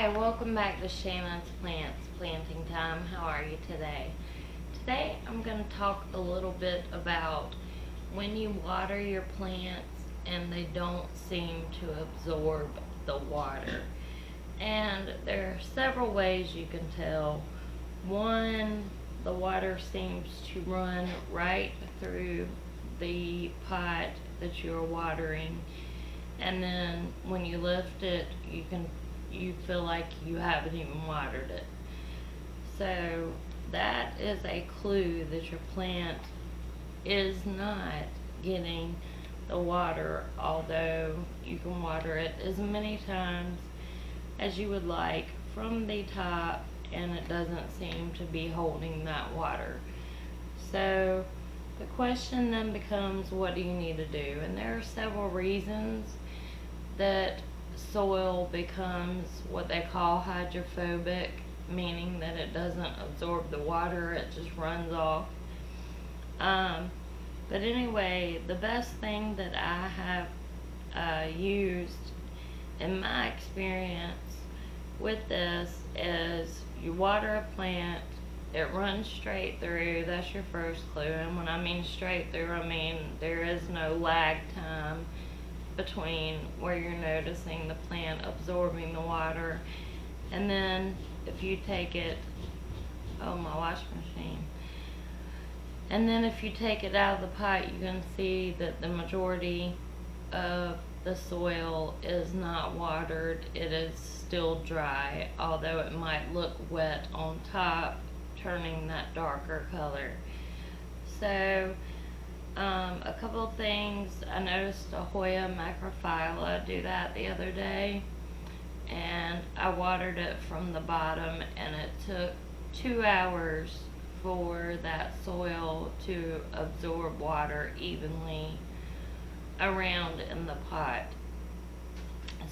Hi, welcome back to Shannon's Plants Planting Time. How are you today? Today I'm going to talk a little bit about when you water your plants and they don't seem to absorb the water. And there are several ways you can tell. One, the water seems to run right through the pot that you're watering, and then when you lift it, you feel like you haven't even watered it. So that is a clue that your plant is not getting the water, although you can water it as many times as you would like from the top, and it doesn't seem to be holding that water. So the question then becomes, what do you need to do? And there are several reasons that soil becomes what they call hydrophobic, meaning that it doesn't absorb the water, it just runs off. But anyway, the best thing that I have used in my experience with this is you water a plant, it runs straight through. That's your first clue. And when I mean straight through, I mean there is no lag time between where you're noticing the plant absorbing the water. And then if you take it, oh, my wash machine. And then if you take it out of the pot, you can see that the majority of the soil is not watered. It is still dry, although it might look wet on top, turning that darker color. So a couple of things. I noticed a Hoya macrophylla do that the other day, and I watered it from the bottom, and it took 2 hours for that soil to absorb water evenly around in the pot.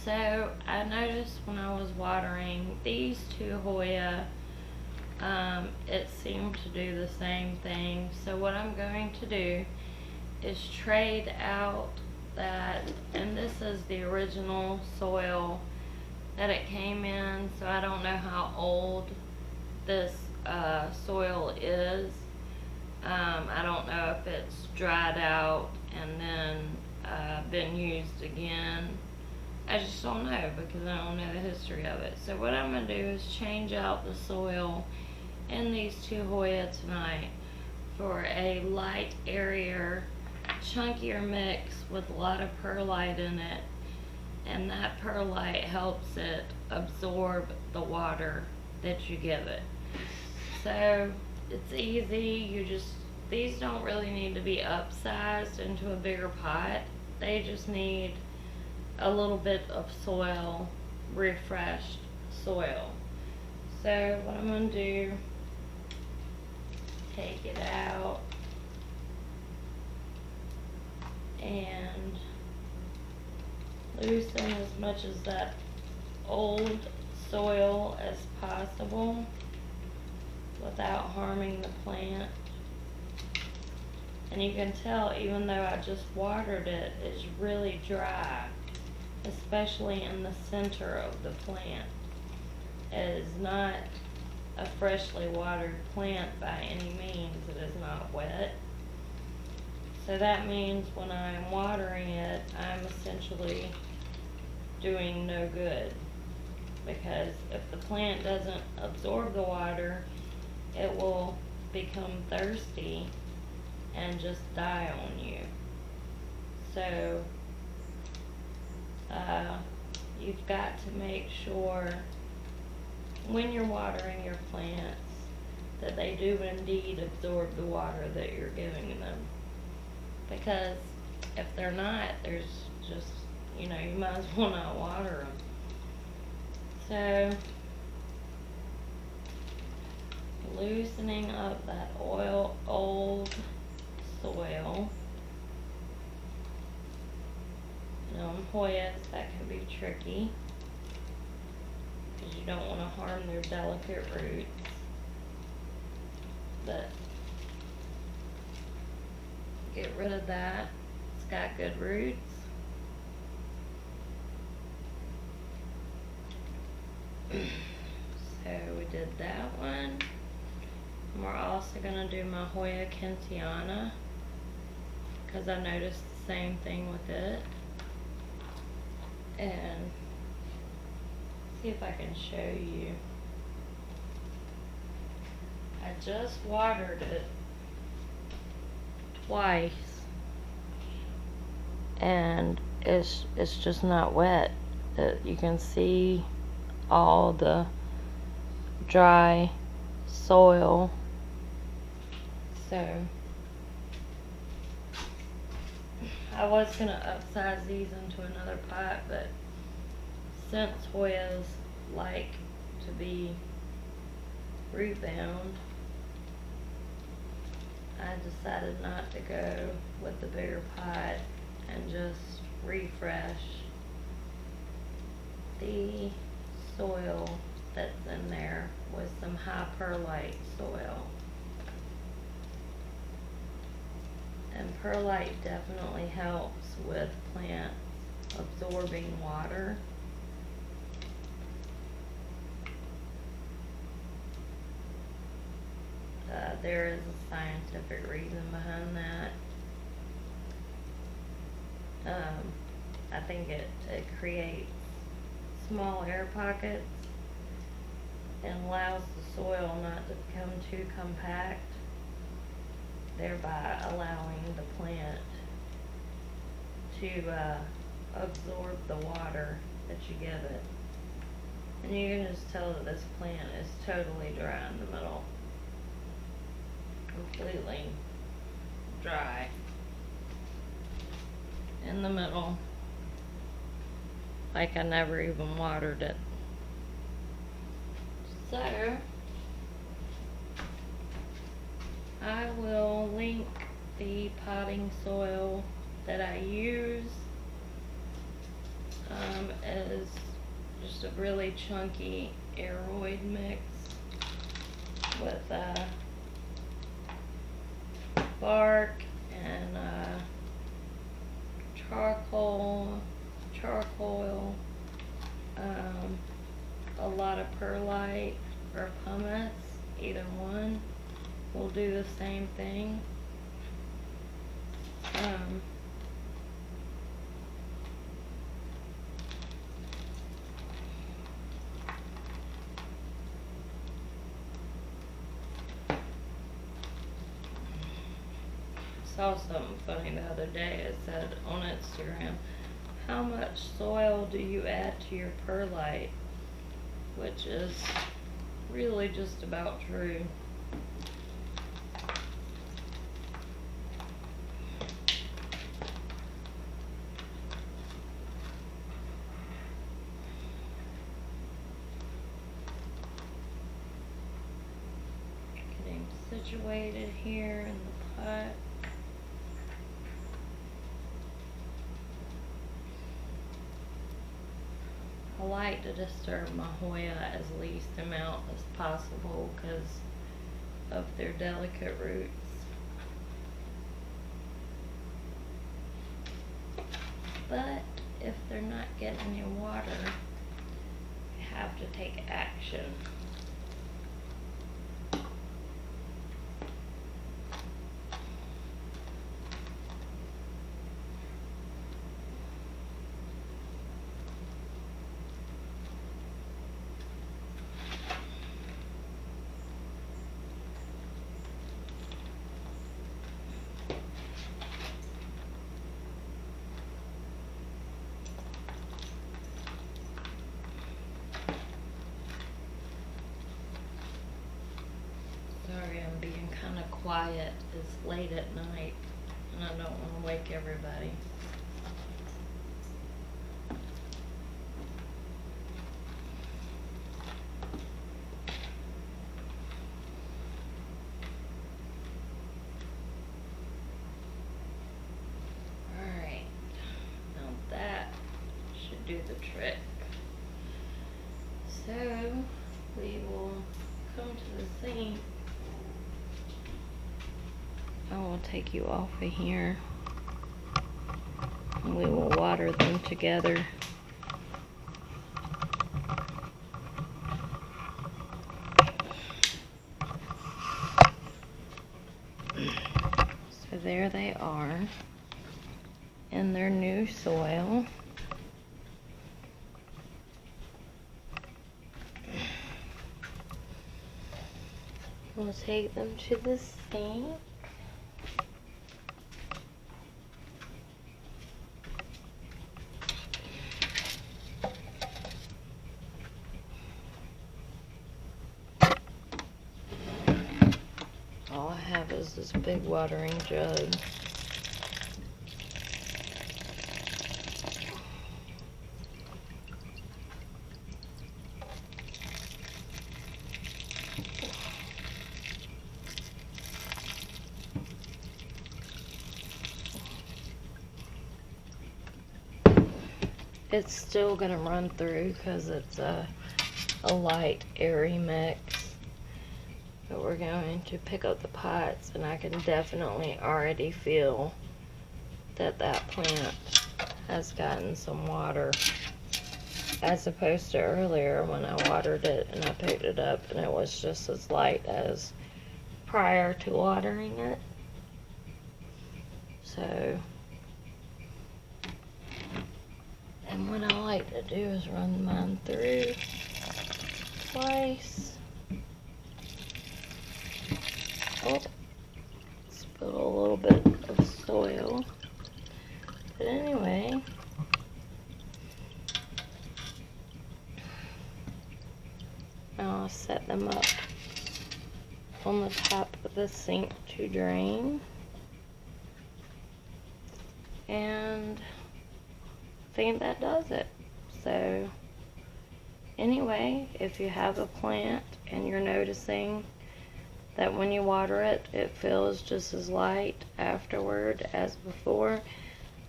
So I noticed when I was watering these two Hoya, it seemed to do the same thing. So what I'm going to do is trade out that, and this is the original soil that it came in, so I don't know how old this soil is. I don't know if it's dried out and then been used again. I just don't know because I don't know the history of it. So what I'm going to do is change out the soil in these two Hoya tonight for a light, airier, chunkier mix with a lot of perlite in it, and that perlite helps it absorb the water that you give it. So it's easy. These don't really need to be upsized into a bigger pot. They just need a little bit of soil, refreshed soil. So what I'm going to do, take it out and loosen as much of that old soil as possible without harming the plant. And you can tell, even though I just watered it, it's really dry, especially in the center of the plant. It is not a freshly watered plant by any means. It is not wet. So that means when I'm watering it, I'm essentially doing no good, because if the plant doesn't absorb the water, it will become thirsty and just die on you. So you've got to make sure when you're watering your plants that they do indeed absorb the water that you're giving them, because if they're not, there's just, you might as well not water them. So loosening up that old soil. On Hoyas, that can be tricky because you don't want to harm their delicate roots. But get rid of that. It's got good roots. So we did that one. And we're also gonna do my Hoya Kentiana, because I noticed the same thing with it. And see if I can show you. I just watered it twice, and it's just not wet. You can see all the dry soil. So I was gonna upsize these into another pot, but since Hoyas like to be root bound, I decided not to go with the bigger pot and just refresh the soil that's in there with some high perlite soil. And perlite definitely helps with plants absorbing water. There is a scientific reason behind that. I think it creates small air pockets and allows the soil not to become too compact, thereby allowing the plant to absorb the water that you give it. And you can just tell that this plant is totally dry in the middle. Completely dry in the middle, like I never even watered it. So I will link the potting soil that I use as just a really chunky aeroid mix with bark and charcoal, a lot of perlite or pumice, either one will do the same thing. Saw something funny the other day. It said on Instagram, how much soil do you add to your perlite? Which is really just about true. Getting situated here in the pot. I like to disturb my Hoya as least amount as possible because of their delicate roots. But if they're not getting any water, you have to take action. Sorry, I'm being kind of quiet. It's late at night and I don't want to wake everybody. Alright, now that should do the trick. So we will come to the sink. I will take you off of here and we will water them together. there they are in their new soil. We'll take them to the sink. All I have is this big watering jug. It's still gonna run through because it's a light, airy mix. But we're going to pick up the pots, and I can definitely already feel that that plant has gotten some water, as opposed to earlier when I watered it and I picked it up and it was just as light as prior to watering it. So, and what I like to do is run mine through twice. Oh, spilled a little bit of soil. But anyway, I'll set them up on the top of the sink to drain. And I think that does it. So anyway, if you have a plant and you're noticing that when you water it, it feels just as light afterward as before,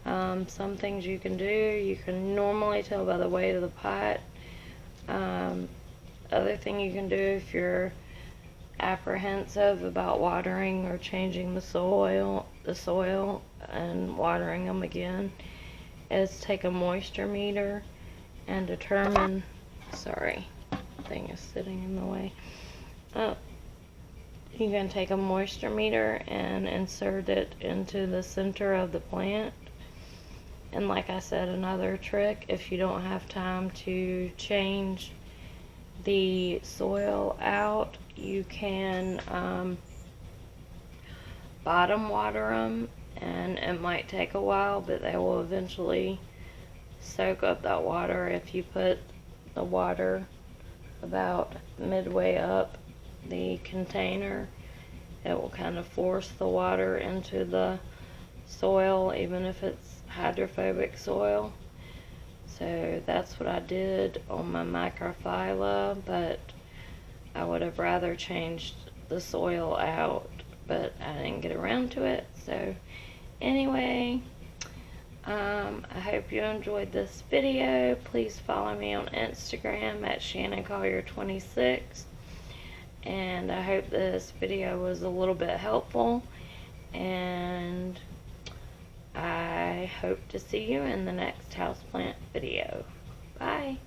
some things you can do, you can normally tell by the weight of the pot. Other thing you can do if you're apprehensive about watering or changing the soil and watering them again, is take a moisture meter and determine, sorry, thing is sitting in the way. You can take a moisture meter and insert it into the center of the plant. And like I said, another trick, if you don't have time to change the soil out, you can bottom water them, and it might take a while, but they will eventually soak up that water. If you put the water about midway up the container, it will kind of force the water into the soil, even if it's hydrophobic soil. So that's what I did on my microphylla, but I would have rather changed the soil out, but I didn't get around to it. So anyway, I hope you enjoyed this video. Please follow me on Instagram at ShannonCollier26. And I hope this video was a little bit helpful, and I hope to see you in the next houseplant video. Bye.